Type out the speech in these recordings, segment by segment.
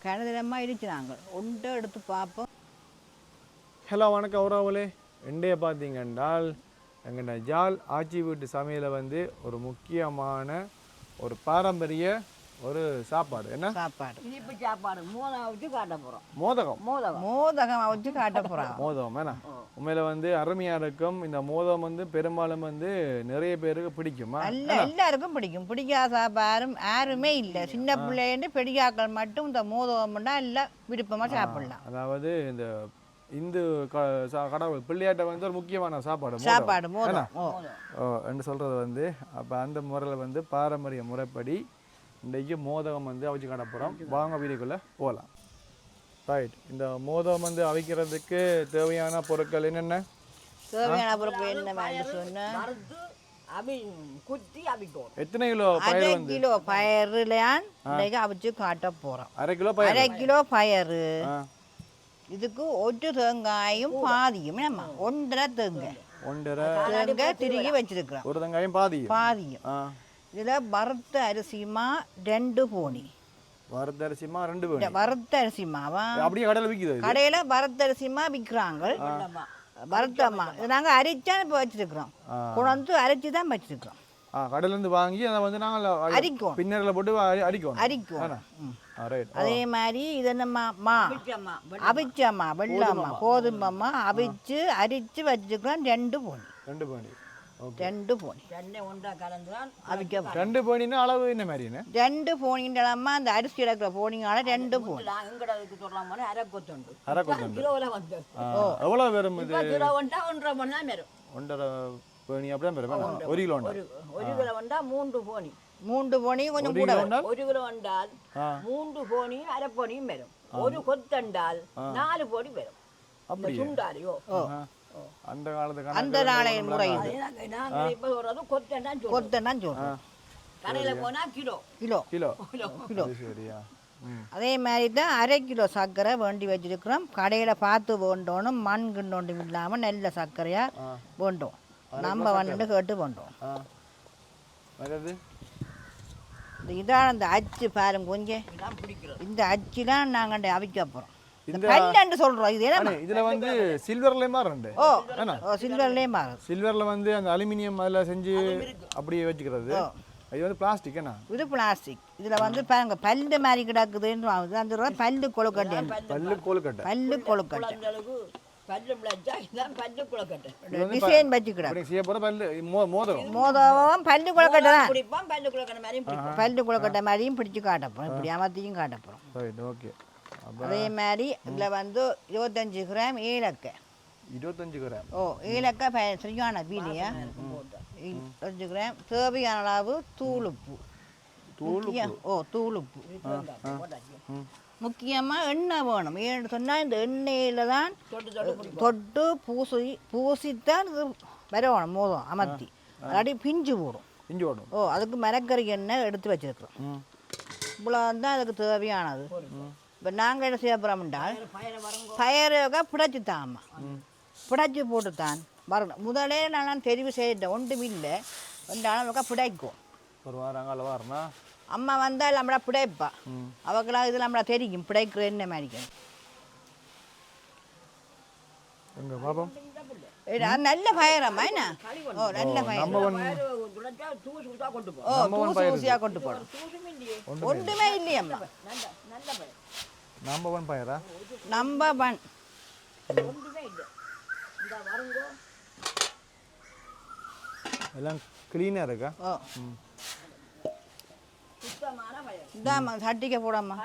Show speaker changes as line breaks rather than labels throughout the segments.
கனதிரமாக இருக்கு நாங்கள் ஒன்றை எடுத்து பார்ப்போம்.
ஹலோ வணக்கம் உறவுகளே. இன்றைய பார்த்தீங்கன்றால் எங்கள் ஜாழ் ஆச்சி வீட்டு சமையலை வந்து ஒரு முக்கியமான ஒரு பாரம்பரிய ஒரு சாப்பாடு. என்ன
சாப்பாடு?
இனிப்பு சாப்பாடு. மோதகம் வச்சு காட்ட போகிறோம்.
மோதகம்.
மோதகம் வச்சு காட்ட போகிறோம்.
மோதகம் என்ன உண்மையில வந்து அருமையாக இருக்கும். இந்த மோதகம் வந்து பெரும்பாலும் வந்து நிறைய பேருக்கு பிடிக்குமா?
எல்லாருக்கும் பிடிக்கும். பிடிக்காத யாருமே இல்லை. சின்ன பிள்ளைன்னு பெரியாக்கள் மட்டும் இந்த மோதகம்னா எல்லாம் விருப்பமாக சாப்பிடலாம்.
அதாவது இந்த இந்து கடவுள் பிள்ளையாட்ட வந்து ஒரு முக்கியமான சாப்பாடு என்று சொல்றது வந்து அப்போ அந்த முறையில் வந்து பாரம்பரிய முறைப்படி இன்றைக்கு மோதகம் வந்து அவிச்சு காட்டப்போகிறோம். வாங்க வீடுக்குள்ளே போகலாம். ரைட். இந்த மோதகம் வந்து அவிக்கிறதுக்கு தேவையான பொருட்கள் என்னென்ன?
தேவையான பொருட்கள் என்ன சொன்ன?
எத்தனை கிலோ பயறு?
1/2 கிலோ பயறுலையான் இன்றைக்கு அவிச்சு காட்ட போகிறோம்.
1/2
கிலோ பயறு. இதுக்கு ஒரு தேங்காயும் பாதியும் நம்ம 1.5 தேங்காய் திருகி வச்சிருக்கிறோம்.
ஒரு தேங்காயும் பாதியும்.
இதில் வறுத்த அரிசிமா 2 போனி.
வறுத்த அரிசிமா 2 போனி.
வறுத்த அரிசிமாவா
அப்படியே கடையில் விற்குது.
கடையில் வறுத்த அரிசிமா விற்கிறாங்க. வறுத்தம்மா இது நாங்கள் அரிச்சா இப்போ வச்சிருக்கிறோம். கொண்டு அரைச்சி தான் வச்சிருக்கிறோம்.
கடையிலேருந்து வாங்கி அதை வந்து நாங்கள் அரிக்கும். பின்னரில் போட்டு அரிக்கும்.
அதே மாதிரி இது நம்ம அவிச்சம்மா வெள்ளம்மா கோதுமம்மா அவிச்சு அரிச்சு வச்சிருக்கிறோம். 2 போனி. 2 போனி.
2 போனின்னா அளவு என்ன மாதிரி?
2 போனின்றமா அந்த அரிசி எடுக்கிற போனிங்கால 2 போனி.
எவ்வளோ வரும் இது?
1.5
போனி அப்படியே வரும். 1 கிலோ
1 கிலோ வந்தா 3 போனி.
3 போனி கொஞ்சம் கூட.
1 கிலோ வந்தால் 3 போனியும் 1/2 போனியும் வரும். ஒரு கொத்தண்டால் 4 போனி வரும். அப்படி சுண்டாரியோ
அந்த காலத்துக்கு
அந்த நாளைய முறை இது.
நாங்கள் இப்போ சொல்றது கொத்தண்டான்னு சொல்றோம். கடையில் போனா கிலோ
கிலோ
கிலோ
கிலோ.
சரியா?
அதே மாதிரி தான் 1/2 கிலோ சர்க்கரை வேண்டி வச்சிருக்கிறோம். கடையில் பார்த்து வேண்டோணும். மண் கிண்ணோண்டும் இல்லாமல் நல்ல சர்க்கரையாக வேண்டோம். நம்ம வந்துட்டு கேட்டு வேண்டோம். இதான் அந்த அச்சு பாருங்க கொஞ்சம். இந்த அச்சு தான் நாங்கள் அவிக்க போகிறோம். கல்லன்னு சொல்றோம். இது என்ன?
இதுல வந்து சில்வர்லயே மாறுண்டு.
சில்வர்லயே மாறும்.
சில்வர்ல வந்து அந்த அலுமினியம் அதுல செஞ்சு அப்படியே வச்சுக்கிறது. இது வந்து பிளாஸ்டிக். என்ன
இது? பிளாஸ்டிக். இதுல வந்து பாருங்க பல்லு மாதிரி கிடக்குதுன்னு வாங்குது. அந்த பல்லு கொழுக்கட்டை. பல்லு கொழுக்கட்டை டிசைன் வச்சு மோதகம் பல்லு கொழுக்கட்டை தான். பல்லு கொழுக்கட்டை மாதிரியும் பிடிச்சு காட்டப்போம். இப்படி அமர்த்தியும் காட்டப்போம். அதே மாதிரி இதில் வந்து 25 கிராம் ஏலக்காய்.
25 கிராம்.
ஏலக்காய் சரியான பீலியா. 25 கிராம். தேவையான அளவு தூளுப்பு. தூளுப்பு முக்கியமாக எண்ணெய் வேணும். ஏன்னு சொன்னால் இந்த எண்ணெயில் தான் தொட்டு பூசித்தான் இது வரணும். மோதம் அமர்த்தி அடி பிஞ்சு போடும். அதுக்கு மரக்கறி எண்ணெய் எடுத்து வச்சிருக்கிறோம். இவ்வளோ தான் அதுக்கு தேவையானது. இப்போ நாங்கள் என்ன செய்ய போகிறோம் என்றால் பயருக பிடைச்சித்தாம்மா பிடைச்சி போட்டுத்தான் வரணும். முதலே நான் தெரிவு செய்தேன். ஒன்றும் இல்லை ரெண்டாலும் பிடைக்கும்.
ஒரு வாரம் வரனா
அம்மா வந்தால் நம்மளா பிடைப்பா. அவங்களாம் இதில் நம்மளா தெரியும் பிடைக்கிற என்ன மாதிரி. நல்ல பயரம்மா என்ன? நல்ல பயிர். தூசியாக கொண்டு போகணும். ஒன்றுமே இல்லையம்மா.
நம்பர் 1 பயரா?
நம்பர் 1
எல்லாம் கிளீனாக இருக்கா?
இதாம்மா சட்டிக்க போடாமா.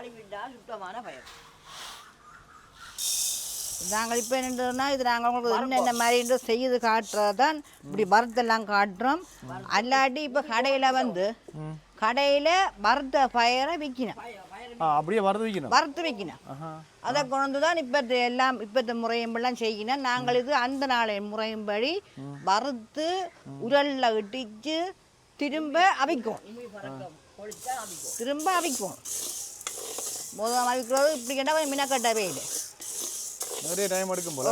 நாங்கள் இப்போ என்னன்னா இது நாங்கள் உங்களுக்கு என்னென்ன மாதிரி செய்து காட்டுறது தான் இப்படி வறுத்தெல்லாம் காட்டுறோம். அல்லாட்டி இப்போ கடையில் வந்து கடையில் வறுத்த பயிரை விற்கணும்.
அப்படியே
வறுத்து வைக்கணும். அதை கொண்டு தான் இப்போத்த எல்லாம் இப்போத்த முறையும்பெல்லாம் செய்யணும். நாங்கள் இது அந்த நாளைய முறையும்படி வறுத்து உரலில் இட்டிச்சு திரும்ப அவிக்கும். முதல் அவிக்கிறது இப்படி கேட்டால் மினக்கட்டவே இல்லை.
நிறைய டைம் எடுக்கும் போல.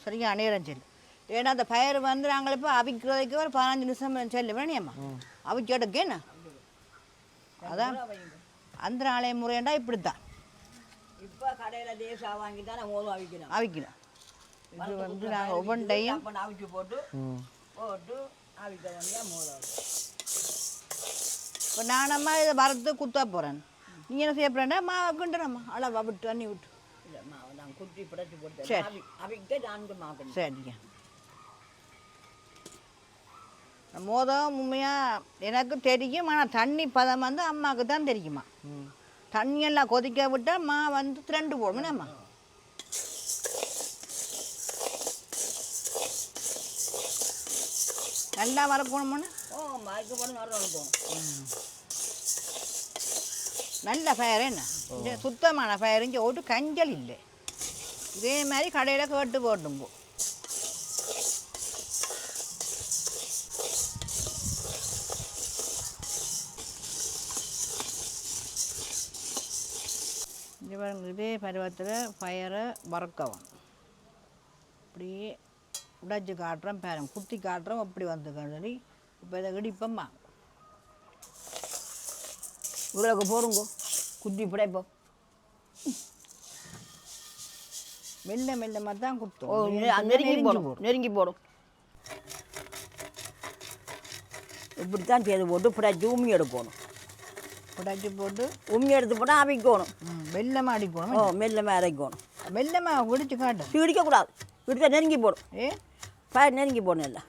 சரிங்க நேரம் சரி. ஏன்னா அந்த பயிர் வந்து நாங்கள் இப்போ அவிக்கிறதுக்கு ஒரு 15 நிமிஷம் செல்லு வேணியம்மா. அவிச்சோடக்கேண்ணா அதான் அந்த நாளைய முறையண்டா இப்படித்தான்
இப்போ கடையில் தேசா வாங்கி தான் நான் மோதம் அவிக்கிறோம்
அவிக்கணும். இது வந்து நாங்கள் ஒவ்வொன்றையும்
அப்போ அவிச்சு போட்டு அவிக்க வேண்டிய மோதம்.
இப்போ நானம்மா இதை வறுத்து குத்தா போகிறேன். நீ என்ன செய்ய போகிறேன்னா மாவை கிண்டுறம்மா அளவா விட்டு தண்ணி விட்டு.
இல்லை மாவை நான் குட்டி பிடிச்சி போட்டு
சரி.
அவிக்க 4 மாவு.
சரிங்க. மோதம் உண்மையாக எனக்கு தெரியும். ஆனால் தண்ணி பதம் வந்து அம்மாவுக்கு தான் தெரியுமா. தண்ணியெல்லாம் கொதிக்க விட்டால் மா வந்து திரண்டு போடும்னேம்மா. நல்லா வறுக்கணும்னா
மறுக்க போட்டு நல்லா போகணும்.
நல்ல ஃபயர் என்ன இந்த சுத்தமான ஃபயர் இங்கே ஒரு கஞ்சல் இல்லை. இதே மாதிரி கடையில் கேட்டு போட்டும் போ. இதே பருவத்தில் ஃபயரை வறுக்கவும் அப்படியே உடைச்சி காட்டுறோம் பேரம் குத்தி காட்டுறோம் அப்படி வந்து சொல்லி இப்போ இதை இடிப்பம்மா
உருளைக்கு போடுங்கோ குத்தி பிடைப்போம்.
மெல்ல மெல்லமாக தான் குத்தும்.
நெருங்கி போடும். இப்படித்தான் செய்து போட்டு பிடைச்சி உமி எடுக்கணும்.
புடைச்சி போட்டு
உமி எடுத்து போட்டால் அவிக்கணும்.
மெல்லமாக அடிக்கணும்.
மெல்லமாக அரைக்கணும்.
மெல்லமாக குடிச்சு காட்டும்.
இடிக்கக்கூடாது. இடித்தா நெருங்கி போடும். ஃபயர் நெருங்கி போடணும் இல்லை.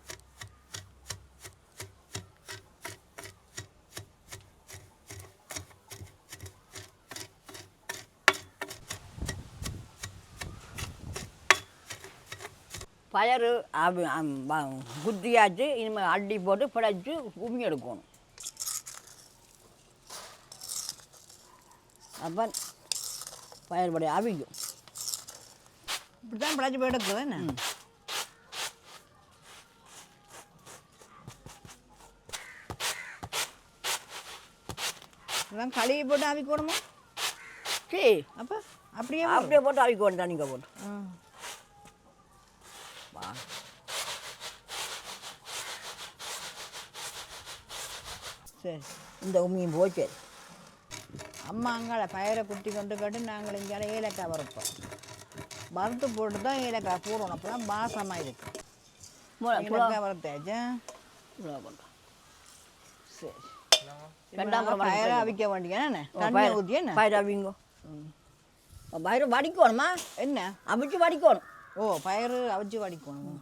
பயறு குத்தியாச்சு இனிமேல் அள்ளி போட்டு பிடைச்சி உமி எடுக்கணும். அப்போ பயறு படி அவிக்கும்.
இப்படி தான் பிழைச்சி போய் எடுக்குது என்ன. இதெல்லாம் கழுவி போட்டு அவிக்கணுமா?
சரி
அப்போ அப்படியே
அப்படியே போட்டு அவிக்கணும். தண்ணிக்க போட்டு
சரி.
இந்த உமியும் போச்சு.
அம்மா அங்கால பயிரை குத்தி கொண்டு கட்டு நாங்கள் இங்கால ஏலக்காய் வறுப்போம். வறுத்து போட்டு தான் ஏலக்காய் போடணும். அப்போ தான் பாசமாக இருக்கும். ஏலக்காய் வறுத்தாச்சா சரி. பயிரை அவிக்க வேண்டியதானே தண்ணி ஊற்றி என்ன
பயிர் அவிங்கோ. பயிர் வடிக்கணுமா
என்ன
அவிச்சு வடிக்கணும்.
பயிர் அவிச்சு வடிக்கணும்.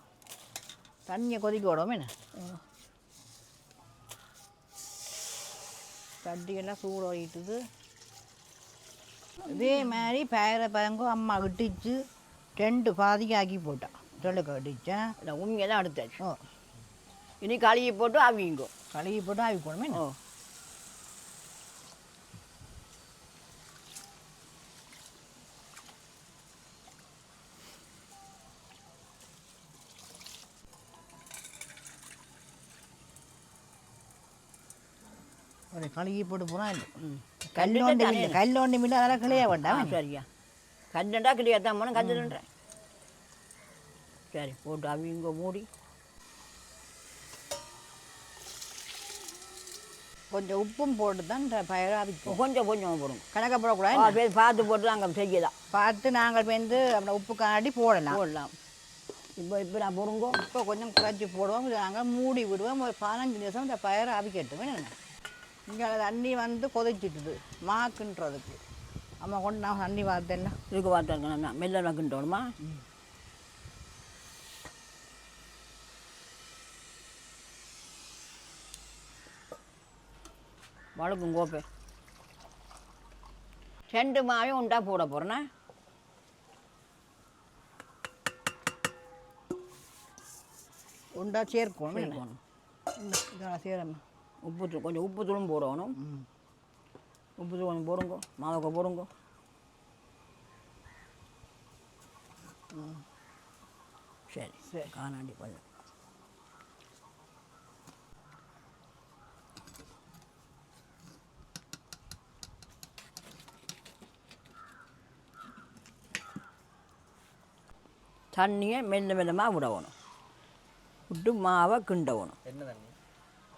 தண்ணியை கொதிக்க விடவும் என்ன தட்டியெல்லாம் சூடு ஓடிட்டுது. இதே மாதிரி பயிரை பழங்கோ அம்மா இட்டிச்சு 2 பாதிக்கு ஆக்கி போட்டான். தொழுக்க இடித்தேன்.
உண்மையெல்லாம் எடுத்தாச்சு. இனி கழுவி போட்டு அவிங்கோ.
கழுவி போட்டு ஆவிக்கணுமே. ஒரு கழுகி போட்டு போனால் இல்லை. கல்லோண்டி மில்ல அதெல்லாம் கிளைய வேண்டாம்.
சரியா கல்லண்டா கிளியாத்தான் போனேன் கல்லுன்றேன். சரி போட்டு அவிங்க மூடி
கொஞ்சம் உப்பும் போட்டு தான் பயிரை அவிக்கும்.
கொஞ்சம் போடுங்க.
கணக்க போடக்கூடாது.
பார்த்து போட்டு நாங்கள் செய்யலாம்.
பார்த்து நாங்கள் வந்து அப்படி உப்பு காட்டி போடலாம்.
இப்போ நான் போடுங்கோ.
இப்போ கொஞ்சம் குறைச்சி போடுவோம். நாங்கள் மூடி விடுவோம். ஒரு 15 நிமிஷம் இந்த பயிரை அவிக்கட்டுமே. இங்கே தண்ணி வந்து கொதிச்சிட்டுது மாக்குன்றதுக்கு. அம்மா கொண்டு நான் தண்ணி பார்த்தேன்லாம்
இதுக்கு பார்த்துருக்கேன். நான் மெல்ல நக்குண்டோணுமா. வளர்க்கும் கோப்பை 2 மாவையும் உண்டா போட போகிறேன்னா
உண்டா சேர்க்கணும். இதெல்லாம் சேரம்மா.
கொஞ்சம் உப்பு தூளும் போடணும். உப்பு தூள் கொஞ்சம் போடுங்கோ. மாவுக்கு போடுங்கோ. சரி சரி காணாண்டி கொஞ்சம் தண்ணியை மெல்லமாக விடணும். விட்டு மாவை கிண்டணும்.
என்ன தண்ணி?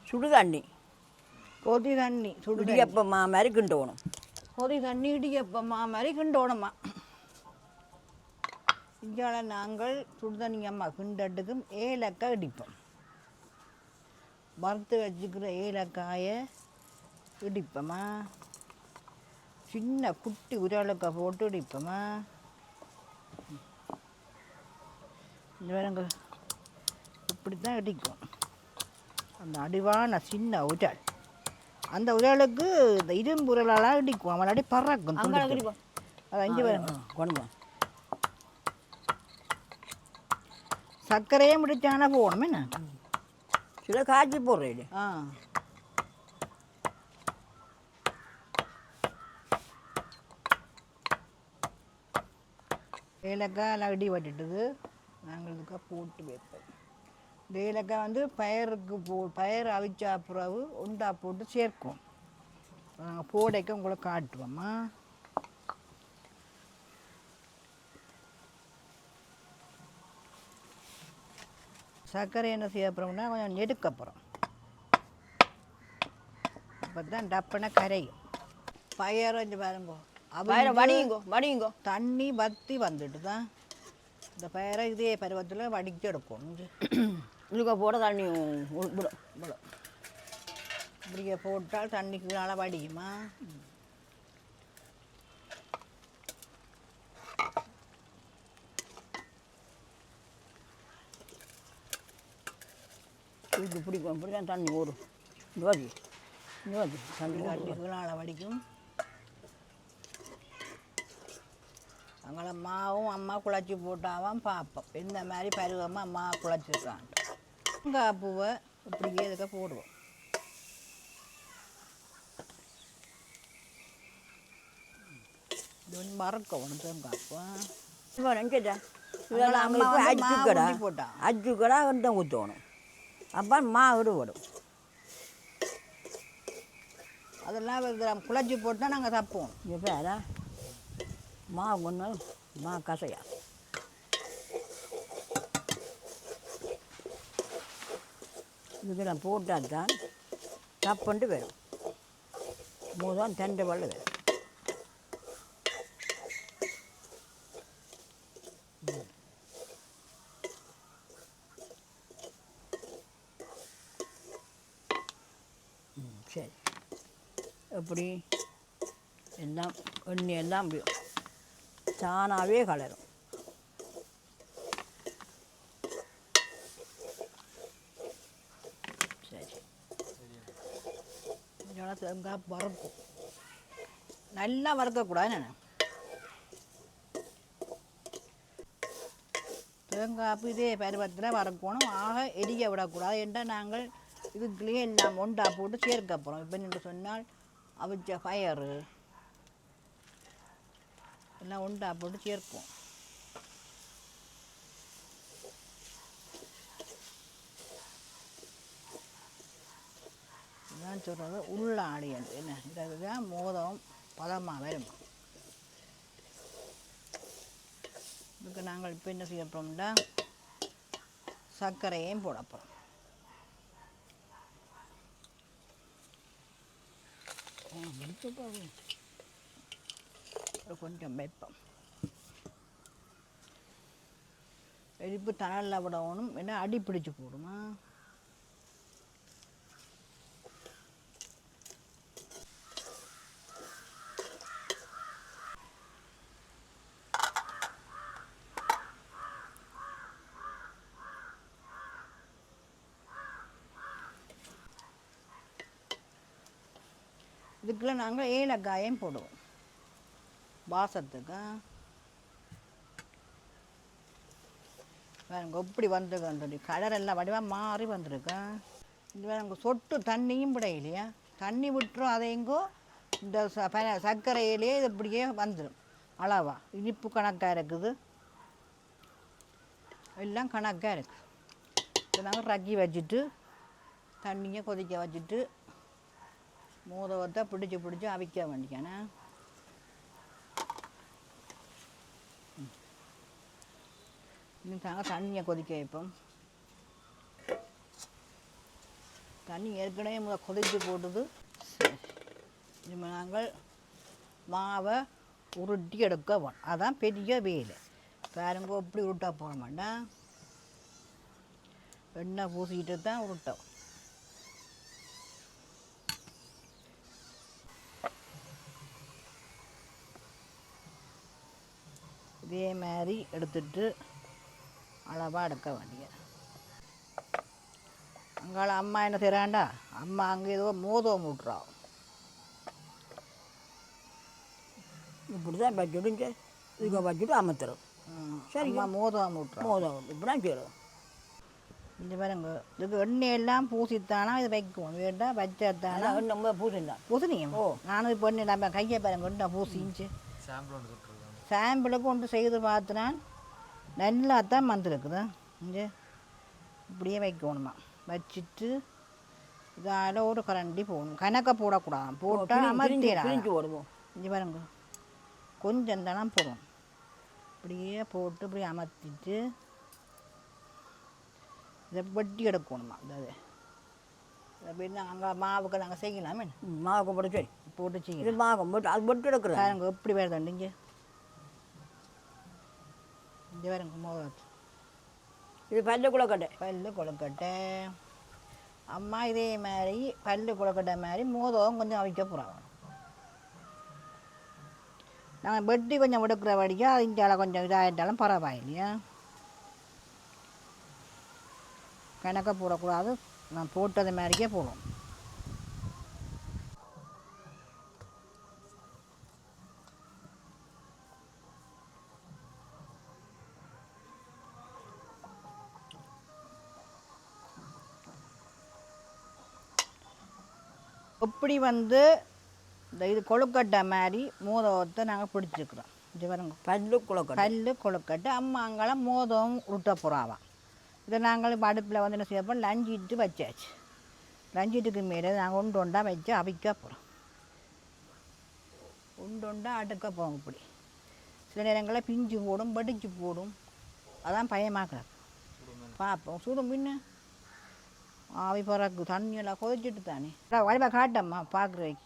சுடு தண்ணி
கொதி தண்ணி சுடு
இடியப்பமா மாதிரி கிண்டோணும்.
கொதி தண்ணி இடியப்பம்மா மாதிரி கிண்டோணுமா. இஞ்சால நாங்கள் சுடுதண்ணி அம்மா கிண்டட்டுக்கும் ஏலக்காய் இடிப்போம். வறுத்து வச்சுக்கிற ஏலக்காயை இடிப்போமா. சின்ன குட்டி உரலுக்காய் போட்டு இடிப்போமா. இந்த வேறங்க இப்படி தான் இடிக்கும். அந்த அடிவான சின்ன உரல், அந்த உரலுக்கு இந்த இரும்பு உரலால் இடிக்கும். அவன் அடி பறக்கும். அது அஞ்சு
கொண்டு
சர்க்கரையே முடிச்சானா போகணும் என்ன.
சில காய்ச்சி போடுறேன்.
ஏலக்காய் எல்லாம் இடி வட்டுட்டுது. நாங்கள் இதுக்காக போட்டு வைப்போம். இந்த ஏலக்காய் வந்து பயிருக்கு பயிர் அவிச்சா பிறகு உண்டா போட்டு சேர்க்கும். நாங்கள் போடைக்க உங்களை காட்டுவோம்மா. சர்க்கரை என்ன செய்ய அப்புறம்னா கொஞ்சம் நெடுக்கப்புறம் அப்போ தான் டப்புன கரையும். பயிர் கொஞ்சம் பாருங்கோ,
வடியுங்கோ
தண்ணி வற்றி வந்துட்டு தான் இந்த பயிரை இதே பருவத்தில் வடிச்சு எடுக்கணும்.
இதுக்கு போட தண்ணி
இப்படியே போட்டால் தண்ணிக்கு நல்லா வடிக்குமா.
இது பிடிக்கும். இப்படி தான் தண்ணி ஓடும். நோதி
தண்ணி தண்ணிக்கு நல்லா வடிக்கும். அங்கே மாவும் அம்மா குழச்சி போட்டாவும் பார்ப்போம் இந்த மாதிரி பருவமாக அம்மா குழச்சிருக்கான். தேங்காய் பூவை இப்படியே இதுக்க போடுவோம். இது வந்து மறக்கணும் தேங்காய் பூ.
போட்டான் 5 கடை வந்து ஊற்றணும். அப்போ மாவு விடும்.
அதெல்லாம் குழச்சி போட்டால் நாங்கள் தப்போம்.
இப்போ அதான் மாவு ஒன்று மா கசையா இதுக்கெல்லாம் போட்டால் தான் தப்புண்டு வரும். மூதான் தண்டு வள்ள வரும். சரி, எப்படி எல்லாம் எண்ணெய் எல்லாம் தானாகவே கலரும். சரி,
தேங்காய் வறுக்கும். நல்லா வறுக்கக்கூடாது. நான் தேங்காய் இதே பருவத்தில் வறுக்கணும். ஆக எரிய விடக்கூடாது. என்றால் நாங்கள் இதுக்குள்ளேயே எல்லாம் ஒண்டா போட்டு சேர்க்க போகிறோம். இப்போ என்று சொன்னால் அவிச்ச பயறு எல்லாம் ஒண்டா போட்டு சேர்ப்போம். இதுதான் சொல்கிறது உள்ளாடி என்று. என்ன இதுதான் மோதம் பதமாக வரும். இதுக்கு நாங்கள் இப்போ என்ன செய்ய போகிறோம்னா சர்க்கரையும் போட போகிறோம். கொஞ்சம் வைப்போம். எரிப்பு தணலில் விடணும். என்ன அடி பிடிச்சி போடுமா. இதுக்குள்ள நாங்கள் ஏலக்காயும் போடுவோம் வாசத்துக்கு. வேறு எப்படி வந்துருக்கு கலர் எல்லாம் வடிவாக மாறி வந்திருக்கேன். இந்த வேறு அங்கே சொட்டு தண்ணியும் விட இல்லையா. தண்ணி விட்டுரும். அதையங்கோ இந்த சர்க்கரையிலேயே இது இப்படியே வந்துடும். அளவா இனிப்பு கணக்காக இருக்குது. எல்லாம் கணக்காக இருக்குது. இப்போ நாங்கள் ரக்கி வச்சுட்டு தண்ணியை கொதிக்க வச்சுட்டு மோதவத்தை பிடிச்சி அவிக்க வேண்டியானே. இன்னும் நாங்கள் தண்ணியை கொதிக்க வைப்போம். தண்ணி ஏற்கனவே கொதித்து போட்டுது. இது நாங்கள் மாவை உருட்டி எடுக்க போகணும். அதான் பெரிய வேலை. பாருங்க எப்படி உருட்டா போட மாட்டேன். எண்ணெய் பூசிக்கிட்டு தான் உருட்டோம். இதே மாதிரி எடுத்துட்டு அளவாக எடுக்க வேண்டிய. அங்கால அம்மா என்ன செய்கிறாண்டா, அம்மா அங்கே ஏதோ மோதம் விட்றா.
இப்படி தான் வச்சுட்டு இதுக்கு வச்சுட்டு அமர்த்துறோம்.
சரி, மோதம் விட்றா.
மோதம் இப்படி தான் செய்கிறோம்.
இந்த பாருங்க, இதுக்கு எண்ணெயெல்லாம் பூசித்தானா இது வைக்கும். வேண்டாம் வச்சாத்தானா
நம்ம பூசிடலாம்.
பூசணியும். நானும் இப்போ நம்ம கையை பாருங்க ஒன்றா பூசிச்சு சாம்பிளுக்கு ஒன்று செய்து பார்த்துனான் நல்லா தான் வந்துருக்குது. இங்கே இப்படியே வைக்கணுமா, வச்சுட்டு இதால் ஒரு கரண்டி போடணும். கணக்க போடக்கூடாது, போட்டால் அமர்த்திடலாம்.
போடுவோம்.
இங்கே பாருங்க கொஞ்சம் தானே போடுவோம். இப்படியே போட்டு இப்படி அமர்த்திட்டு இதை வெட்டி எடுக்கணுமா. அதாவது அப்படின்னா அங்கே மாவுக்கு நாங்கள் செய்யலாமே.
மாவுக்கு போட்டு சரி
போட்டு செய்யலாம்.
இது மாவு போட்டு அது போட்டு எடுக்கிறோம்.
பாருங்க எப்படி வருதுண்டு. இங்கே பாருங்க மோதம்.
இது பல்லு கொழுக்கட்டை.
பல்லு கொழுக்கட்டை. அம்மா இதே மாதிரி பல்லு கொழுக்கட்டை மாதிரி மோதம் கொஞ்சம் அவிக்க போகிறாங்க. நாங்கள் வெட்டி கொஞ்சம் எடுக்கிற வழியா இந்தியாவில் கொஞ்சம் இதாகிட்டாலும் பரவாயில்லையா. கணக்க போடக்கூடாது, நான் போட்டது மாதிரிக்கே போடும். இப்படி இந்த இது கொழுக்கட்டை மாதிரி மோதகத்தை நாங்கள் பிடிச்சிருக்குறோம். இது பாருங்க
பல்லு கொழுக்கட்டை.
பல்லு கொழுக்கட்டை. அம்மா அங்கெல்லாம் மோதம் உருட்ட போகிறாவாம். இதை நாங்கள் இப்போ அடுப்பில் என்ன செய்ய போகிறோம், லஞ்சிட்டு வச்சாச்சு. லஞ்சிட்டுக்கு மேலே நாங்கள் ஒண்டா வச்சு அவிக்க போகிறோம். ஒண்டா அடுக்க போவோம். இப்படி சில நேரங்களில் பிஞ்சு போடும், படிச்சு போடும். அதான் பயமாக்குறாரு. பார்ப்போம் சுடும் பின்ன ஆவி பறக்கு. தண்ணியெல்லாம் கொதிச்சுட்டு தானே வழிபா காட்டம்மா பார்க்குறவைக்கு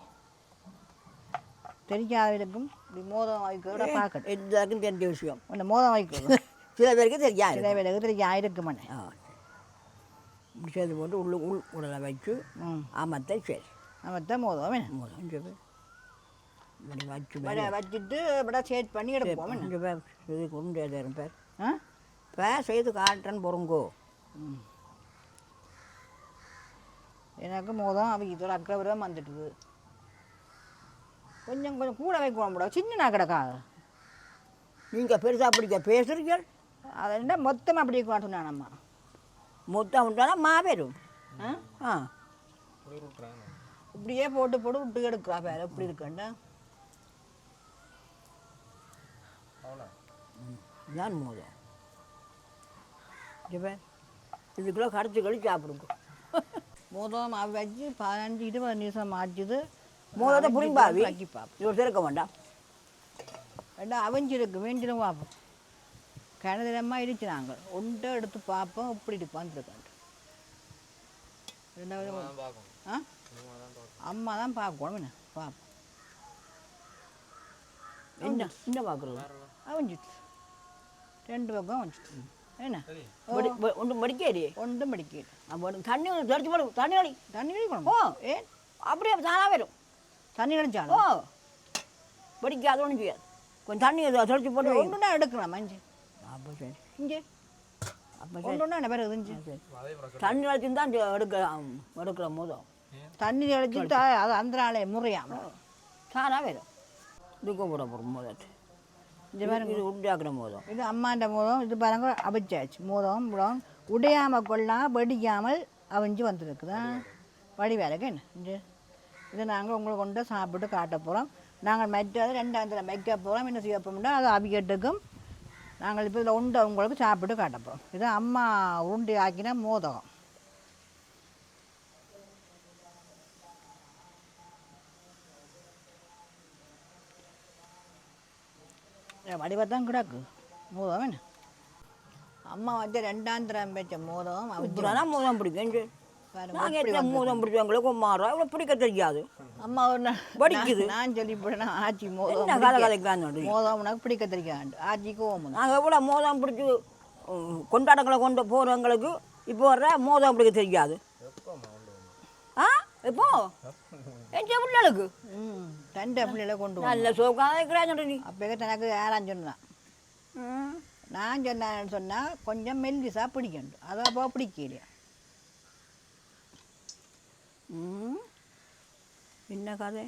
தெரியாதவர்களுக்கும் இப்படி மோதம் வைக்கிறத பார்க்கணும்.
எல்லாருக்கும் தெரிஞ்ச விஷயம்.
இந்த மோதம் வைக்கிறது
சில பேருக்கு தெரியாது.
சில பேருக்கு தெரியும் இருக்குமானே.
இப்படி செய்து போட்டு உள் உடலை வச்சு ஆமத்தை சரி
ஆமத்தான் மோதம்
மோதம் இப்படி வச்சு
வச்சுட்டு இப்படி சேட் பண்ணி எடுப்போம்.
இங்கே பேர் இது கொண்டு ஏதாயிரம் பேர் பேர் செய்து காட்டுறேன்னு பொறுங்கோ.
எனக்கு மோதம் அவங்க இதோட அக்கறை வந்துட்டுது. கொஞ்சம் கொஞ்சம் கூட வைக்கணும் கூட சின்ன கிடக்கா.
நீங்கள் பெருசாக பிடிக்க பேசுறீங்க.
அதை என்ன மொத்தமாக அப்படி இருக்க சொன்னானம்மா.
மொத்தம் விட்டானா மாபெரும்.
இப்படியே போட்டு போட்டு விட்டு எடுக்கிறா பேர் எப்படி இருக்குண்டா.
நான் மோதம் இதுக்குள்ள கடிச்சு கழிச்சு சாப்பிடுங்க.
மோதம் அவ வச்சு 15-20 நிமிஷம் ஆச்சுது.
மோதத்தை புரிம்பாவி
வைக்கி பார்ப்போம்.
இவர் திறக்க வேண்டாம்.
ரெண்டா அவிஞ்சிருக்கு வேண்டிடும் பார்ப்போம். கிணதிரமாக இடிச்சு நாங்கள் ஒன்றை எடுத்து பார்ப்போம் எப்படி இருப்பான்னு. ரெண்டாவது அம்மா தான் பார்க்கணும். என்ன பார்ப்போம்.
என்ன என்ன பார்க்குறது
அவிஞ்சிட்டு 2 பக்கம் வந்துட்டு. என்ன
ஒன்றும் மடிக்கேடி
ஒன்றும் படிக்க.
அப்போ தண்ணி தெளிச்சு போடும். தண்ணி அடி
தண்ணி அடிக்கணும்.
ஓ ஏன் அப்படியே தானாக வரும்.
தண்ணி அடிச்சாலும்
ஓ படிக்காது ஒன்றும் செய்யாது. கொஞ்சம் தண்ணி தெளிச்சு போட்டு
ஒன்றுனா எடுக்கலாம் மஞ்சு.
அப்போ சரி
இங்கே
அப்போ சரி
ஒன்றுனா என்ன பேர் இருந்துச்சு.
தண்ணி அடிச்சு தான் எடுக்கிற மோதம்.
தண்ணி அடிச்சுட்டு அது அந்த நாளே முறையாம
தானாக வரும். இதுக்கு போட போகிறோம் மோதத்தை.
இது பாருங்க
இது உண்டாக்குற மோதம்.
இது அம்மாண்ட மோதம். இது பாருங்க அவிச்சாச்சு. மோதம் உடையாமல் கொள்ளாமல் வெடிக்காமல் அவிஞ்சு வந்துருக்குதான் வடி வேலைக்கு. என்ன இதை நாங்கள் உங்களுக்கு கொண்டு சாப்பிட்டு காட்ட போகிறோம். நாங்கள் மற்றது 2ஆம் வைக்க போகிறோம். என்ன செய்ய போகிறோம்னா அது அவிக்கட்டுக்கும் நாங்கள் இப்போ இதில் உண்டை உங்களுக்கு சாப்பிட்டு காட்ட போகிறோம். இது அம்மா உருண்டி ஆக்கின மோதகம். வடிவத்தான் கிடக்கு மோதகம். என்ன அம்மா வந்து 2ஆம் வச்ச மோதகம்
இப்படிதான் மோதம் பிடிக்கும். நாங்கள் எத்தனை மோதம் பிடிச்சவங்களுக்கு மாறும் அவ்வளோ பிடிக்க தெரியாது.
அம்மா ஒரு
வடிக்குது.
நான் சொல்லி போட்டேன் ஆச்சி
என்ன
மோதம்
கதை கதைக்கான்னு
மோதம் உனக்கு பிடிக்க தெரியாது ஆச்சி கோவம்
நாங்கள் எவ்வளோ மோதம் பிடிச்சி கொண்டாட்டங்களை கொண்டு போகிறவங்களுக்கு இப்போ வர்ற மோதம் பிடிக்க தெரியாது. ஆ எப்போ என் பிள்ளைகளுக்கு
தண்டை பிள்ளைகளை கொண்டு
நல்ல சோக்காக இருக்கிறாங்க நீ.
அப்போ தனக்கு யாரான்னு சொன்னான் நான் சொன்னேன்னு சொன்னால் கொஞ்சம் மெல்லிசா பிடிக்கணும் அதை அப்போ பிடிக்கலையா
என்ன கதை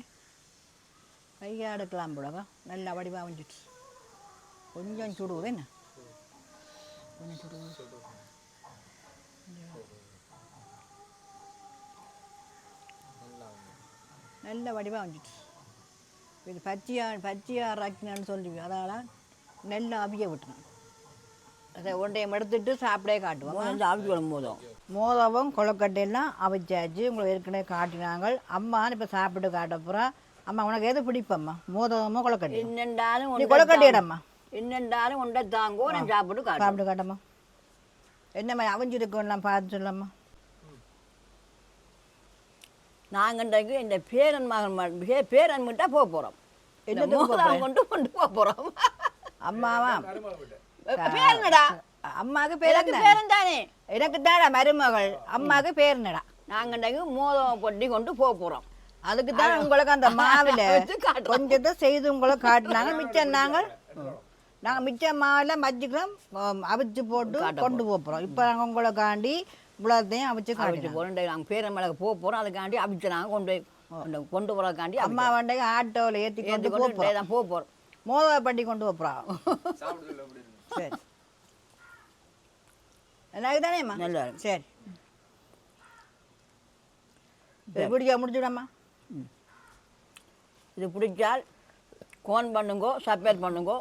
கையை எடுக்கலாம் போலவா நல்லா வடிவாக வந்துட்டு கொஞ்சம் சுடுவது என்ன கொஞ்சம் சுடுவது நல்ல வடிவாக வந்துட்டு இது பச்சையாக ராக்கினான்னு சொல்லி அதனால் நெல்லை அவிய விட்டுறேன் அதை ஒன்றையும் எடுத்துட்டு சாப்பிடே காட்டுவோம்
கொஞ்சம் ஆவிக்குள்ள மோதம்
மோதவும் கொழுக்கட்டையெல்லாம் அவிச்சாச்சு உங்களுக்கு ஏற்கனவே காட்டினாங்க அம்மான்னு இப்போ சாப்பிட்டு காட்ட போகிறா அம்மா உனக்கு எது பிடிப்பம்மா மோதகமோ கொழுக்கட்டை
என்னென்றாலும்
நீ கொழுக்கட்டையிடம்மா
என்னென்றாலும் ஒன்றை தாங்கோ நான்
சாப்பிட்டு காட்டம்மா என்னம்மா அவிஞ்சிருக்கோம்லாம் பார்த்து சொல்லம்மா
நாங்கள் இன்றைக்கு இந்த பேரன் மகன் பேரன் மட்டும் போக போகிறோம் கொண்டு கொண்டு போக போகிறோம்
அம்மாவா
பேரனடா
அம்மாவுக்கு பேர்
பேரன் தானே
எனக்கு தானே மருமகள் அம்மாவுக்கு பேர் என்னடா
நாங்கள் இன்றைக்கு மோதம் பொட்டி கொண்டு போக போகிறோம்.
அதுக்கு தான் உங்களுக்கு அந்த மாவில் கொஞ்சத்தை செய்து உங்களை காட்டினாங்க மிச்சம் நாங்கள் மிச்ச மாவில் மஜ்ஜிக்கிறோம் அவிச்சு போட்டு கொண்டு போகிறோம் இப்போ நாங்கள் உங்களை காண்டி இவ்வளோத்தையும் அவிச்சு காட்டி
போகிறோம். நாங்கள் பேரன் மேலே போக போகிறோம் அதுக்காண்டி அவிச்சு நாங்கள் கொண்டு போகிறதுக்காண்டி
அம்மா வண்டைக்கு ஆட்டோவில் ஏற்றி கொண்டு
தான் போக போகிறோம்.
மோதவை பண்ணி கொண்டு போகிறோம் சரி எனக்கு தானேம்மா
நல்லா
சரி பிடிக்க முடிச்சுடாம்மா
இது பிடிச்சால் கோன் பண்ணுங்கோ சப்பேட் பண்ணுங்கோ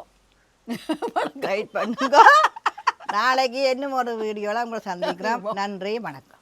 கைட் பண்ணுங்க நாளைக்கு இன்னும் ஒரு வீடியோவில் உங்களை சந்திக்கிறோம் நன்றி வணக்கம்.